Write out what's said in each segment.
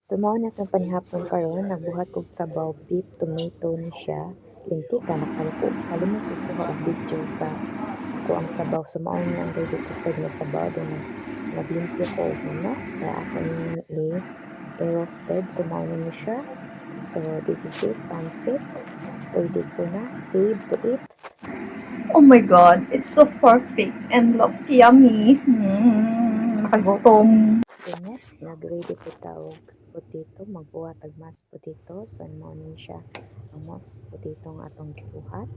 So mao na itong panihapon karon nagbuhat kog sabaw beef tomato ni siya lintika nakaliko kalimutan ko og video sa ako ang sabaw so mao na ready to serve nga sabaw then naglimpyo ko og manok kaya ako ni i-roasted so mao na siya. So this is it, pansit ready to na save to eat. Oh my god, it's so perfect and look yummy. Nakagutom. Okay, next nag-ready po ta og potato magbuhat og mashed potato so mao na siya ang mashed potato nga atong gibuhat.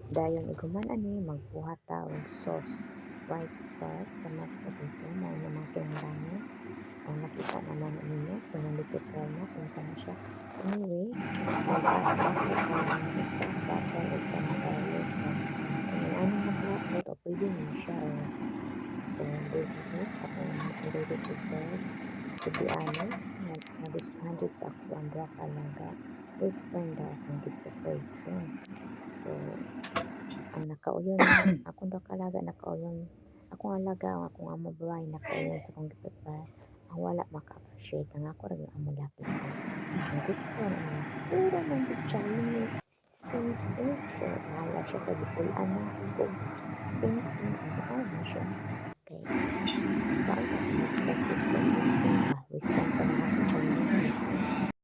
Dayon iguman ani magbuhat ta og sauce, white sauce sa mashed potato mao na mga kinahanglan. Ang nakita naman ninyo so nandito tayo na kung saan siya. Anyway, nag-add ako ang usa butter ug kanang garlic. Kung ano maglapot o pwede mo siya so this is it akong ready to serve. To be honest, nagustuhan jud sa ako ang duha ka alaga. Western daw akong gi-prefer drink. So ang nakauyon akong duha ka alaga nakauyon akong alaga ang akong amo babae nakauyon sa akong gi-prepare ang wala maka-appreciate ang ako ra ang laki ko ang gusto na niya puro man gyud Chinese sting so bahala siya kay gipulan na ko sting ang mao na siya kay kaon ta mag-set western ba western ka na ako Chinese